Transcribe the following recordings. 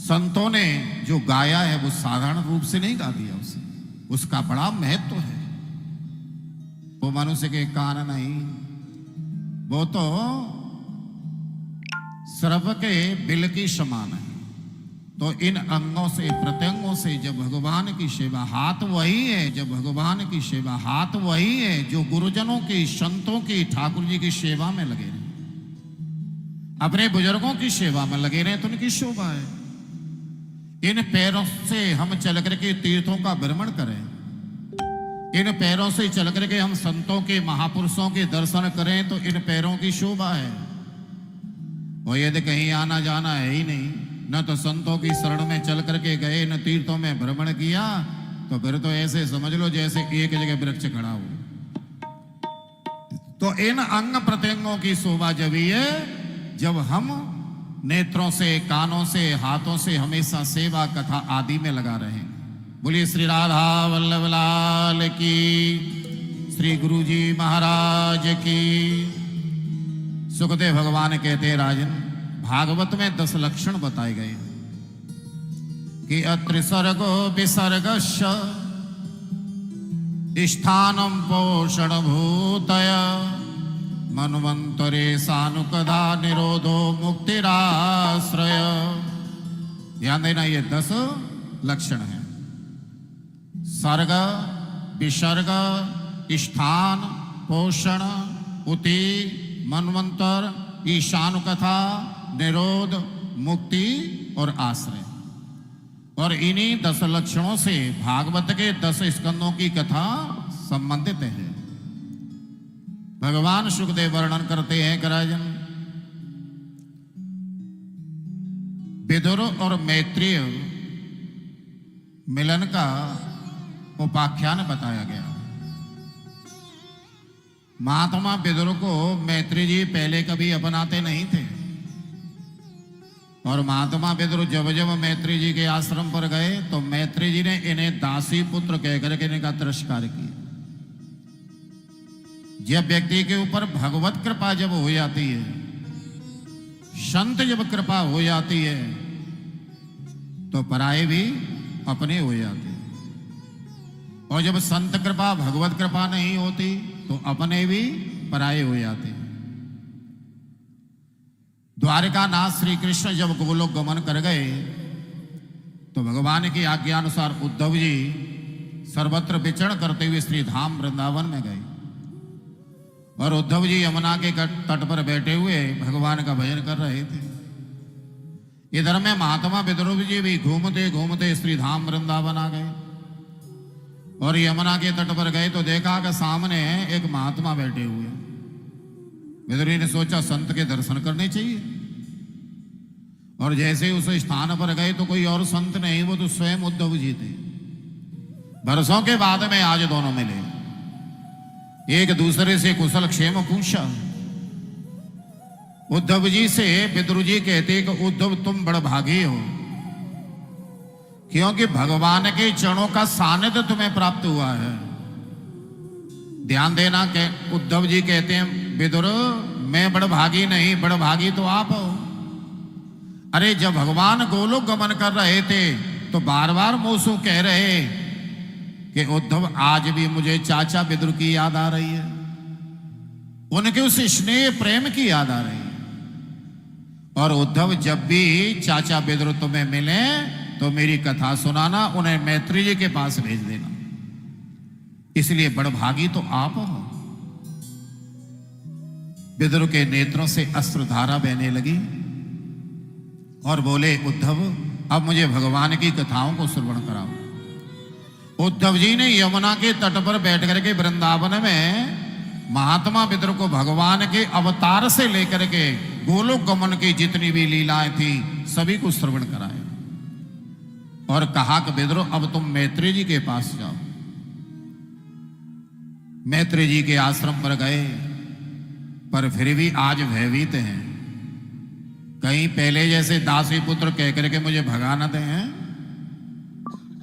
संतों ने जो गाया है वो साधारण रूप से नहीं गा दिया, उसका बड़ा महत्व है। वो मनुष्य के कान नहीं, वो तो सर्प के बिल की समान है। तो इन अंगों से प्रत्यंगों से जब भगवान की सेवा, हाथ वही है जब भगवान की सेवा, हाथ वही है जो गुरुजनों की, संतों की, ठाकुर जी की सेवा में लगे रहे, अपने बुजुर्गों की सेवा में लगे रहे, तो उनकी शोभा है। इन पैरों से हम चल करके तीर्थों का भ्रमण करें, इन पैरों से चल करके हम संतों के, महापुरुषों के दर्शन करें, तो इन पैरों की शोभा है। और यदि कहीं आना जाना है ही नहीं, न तो संतों की शरण में चल करके गए, न तीर्थों में भ्रमण किया, तो फिर तो ऐसे समझ लो जैसे एक जगह वृक्ष खड़ा हो। तो इन अंग प्रत्यंगों की शोभा जब है जब हम नेत्रों से, कानों से, हाथों से हमेशा सेवा, कथा आदि में लगा रहे हैं। बोलिए श्री राधा वल्लभ लाल की, श्री गुरु जी महाराज की। सुखदेव भगवान कहते हैं, राजन, भागवत में 10 लक्षण बताए गए कि अत्रिसर्गो विसर्गश्च स्थानम पोषण भूतय मन्वंतरे सानुकदा निरोधो मुक्तिराश्रय। ध्यान देना, ये 10 लक्षण है। सर्ग, विसर्ग, स्थान, पोषण, उति, मन्वंतर, ईशानुकथा, निरोध, मुक्ति और आश्रय। और इन्हीं 10 लक्षणों से भागवत के 10 स्कंदों की कथा संबंधित है। भगवान सुखदेव वर्णन करते हैं कि राजन, विदुर और मैत्रेय मिलन का उपाख्यान बताया गया। महात्मा विदुर को मैत्रेय जी पहले कभी अपनाते नहीं थे, और महात्मा विदुर जब जब मैत्रेय जी के आश्रम पर गए तो मैत्रेय जी ने इन्हें दासी पुत्र कहकर के इनका तिरस्कार किया। जब व्यक्ति के ऊपर भगवत कृपा जब हो जाती है, संत जब कृपा हो जाती है, तो पराये भी अपने हो जाते हैं। और जब संत कृपा, भगवत कृपा नहीं होती, तो अपने भी पराये हो जाते हैं। द्वारिका नाथ श्री कृष्ण जब गोलोक गमन कर गए, तो भगवान की आज्ञा अनुसार उद्धव जी सर्वत्र विचरण करते हुए श्री धाम वृंदावन में गए। और उद्धव जी यमुना के तट पर बैठे हुए भगवान का भजन कर रहे थे। इधर में महात्मा विदुर जी भी घूमते घूमते श्री धाम वृंदावन आ गए, और यमुना के तट पर गए तो देखा कि सामने एक महात्मा बैठे हुए। विदुर जी ने सोचा संत के दर्शन करने चाहिए, और जैसे उस स्थान पर गए तो कोई और संत नहीं, वो तो स्वयं उद्धव जी थे। बरसों के बाद में आज दोनों मिले, एक दूसरे से कुशल क्षेम पूछा। उद्धव जी से विदुर जी कहते कि उद्धव तुम बड़ भागी हो, क्योंकि भगवान के चरणों का सानिध्य तुम्हें प्राप्त हुआ है। ध्यान देना, कि उद्धव जी कहते हैं विदुर मैं बड़ भागी नहीं, बड़ भागी तो आप हो। अरे जब भगवान गोलोक गमन कर रहे थे तो बार बार मोसू कह रहे कि उद्धव आज भी मुझे चाचा विदुर की याद आ रही है, उनके उस स्नेह प्रेम की याद आ रही है। और उद्धव जब भी चाचा विदुर तुम्हें मिले तो मेरी कथा सुनाना, उन्हें मैत्रेय जी के पास भेज देना, इसलिए बड़ भागी तो आप हो। विदुर के नेत्रों से अश्रुधारा बहने लगी और बोले, उद्धव अब मुझे भगवान की कथाओं को श्रवण कराओ। उद्धव जी ने यमुना के तट पर बैठ करके वृंदावन में महात्मा विदुर को भगवान के अवतार से लेकर के गोलोक गमन की जितनी भी लीलाएं थी सभी को श्रवण कराए, और कहा कि विदुर अब तुम मैत्रेय जी के पास जाओ। मैत्रेय जी के आश्रम पर गए, पर फिर भी आज भयभीत हैं। कहीं पहले जैसे दासी पुत्र कह करके मुझे भगा न दें,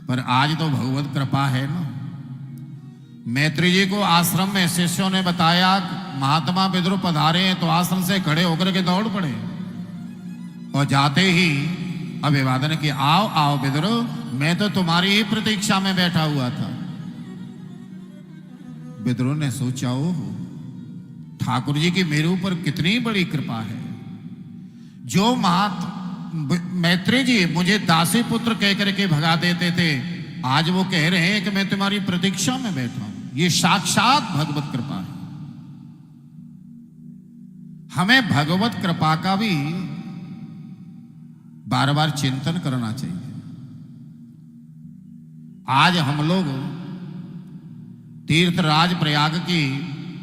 पर आज तो भगवत कृपा है ना। मैत्रेय जी को आश्रम में शिष्यों ने बताया महात्मा विदुर पधारे हैं, तो आश्रम से खड़े होकर के दौड़ पड़े, और जाते ही अभिवादन की, आओ आओ विदुर, मैं तो तुम्हारी ही प्रतीक्षा में बैठा हुआ था। विदुर ने सोचा, ओहो, ठाकुर जी की मेरे ऊपर कितनी बड़ी कृपा है। जो मैत्री जी मुझे दासी पुत्र कह करके भगा देते थे, आज वो कह रहे हैं कि मैं तुम्हारी प्रतीक्षा में बैठा हूं। ये साक्षात भगवत कृपा है। हमें भगवत कृपा का भी बार बार चिंतन करना चाहिए। आज हम लोग तीर्थराज प्रयाग की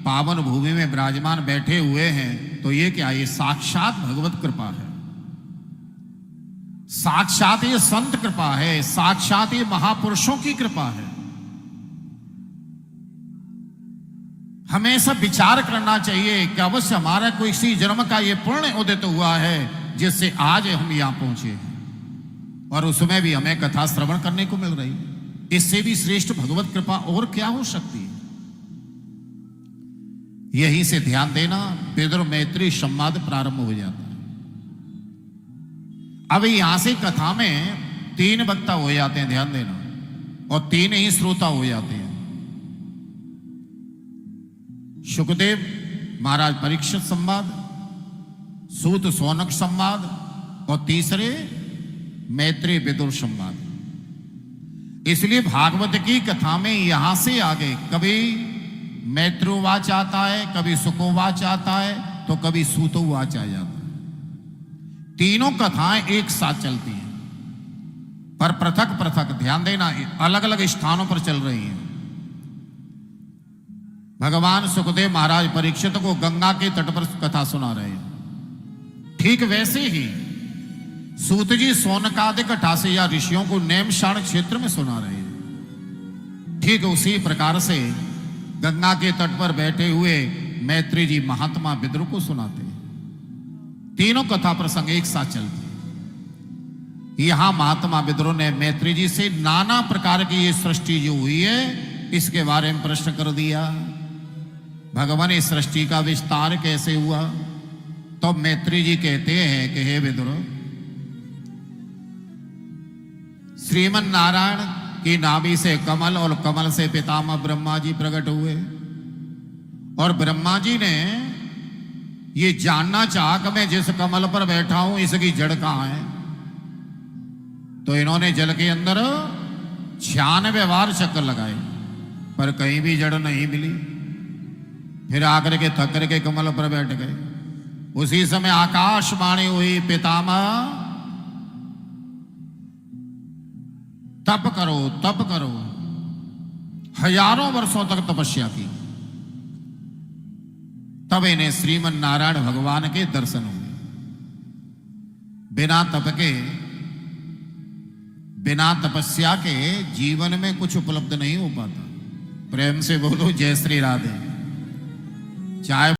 पावन भूमि में विराजमान बैठे हुए हैं, तो ये क्या, ये साक्षात भगवत कृपा है, साक्षात ये संत कृपा है, साक्षात ये महापुरुषों की कृपा है। हमें सब विचार करना चाहिए कि अवश्य हमारा कोई इसी जन्म का ये पुण्य उदित हुआ है जिससे आज हम यहां पहुंचे हैं, और उसमें भी हमें कथा श्रवण करने को मिल रही है। इससे भी श्रेष्ठ भगवत कृपा और क्या हो सकती है। यहीं से ध्यान देना, विदुर मैत्री संवाद प्रारंभ हो जाता है। अब यहां से कथा में 3 वक्ता हो जाते हैं, ध्यान देना, और 3 ही श्रोता हो जाते हैं। सुखदेव महाराज परीक्षित संवाद, सूत सौनक संवाद, और तीसरे मैत्री विदुर संवाद। इसलिए भागवत की कथा में यहां से आगे कभी मैत्रोवाच आता है, कभी सुकोवाच आता है, तो कभी सूतोवाच आ जाता है। तीनों कथाएं एक साथ चलती हैं, पर पृथक पृथक, ध्यान देना, अलग अलग स्थानों पर चल रही हैं। भगवान सुखदेव महाराज परीक्षित को गंगा के तट पर कथा सुना रहे हैं। ठीक वैसे ही सूत जी सोनकादिक 88 ऋषियों को नेमशाण क्षेत्र में सुना रहे हैं। ठीक उसी प्रकार से गंगा के तट पर बैठे हुए मैत्री जी महात्मा विदुर को सुनाते हैं। तीनों कथा प्रसंग एक साथ चलते हैं। यहां महात्मा विदुर ने मैत्री जी से नाना प्रकार की ये सृष्टि जो हुई है इसके बारे में प्रश्न कर दिया। भगवान इस सृष्टि का विस्तार कैसे हुआ? तो मैत्री जी कहते हैं कि हे विदुर, श्रीमन नारायण की नाभि से कमल और कमल से पितामह ब्रह्मा जी प्रकट हुए, और ब्रह्मा जी ने ये जानना चाहा कि मैं जिस कमल पर बैठा हूं इसकी जड़ कहां है। तो इन्होंने जल के अंदर 96 बार चक्कर लगाए, पर कहीं भी जड़ नहीं मिली। फिर आकर के थक के कमल पर बैठ गए। उसी समय आकाशवाणी हुई, पितामह तप करो, तप करो। हजारों वर्षों तक तपस्या की, तब इन्हें श्रीमन नारायण भगवान के दर्शन हुए। बिना तप के, बिना तपस्या के जीवन में कुछ उपलब्ध नहीं हो पाता। प्रेम से बोलो जय श्री राधे। चाहे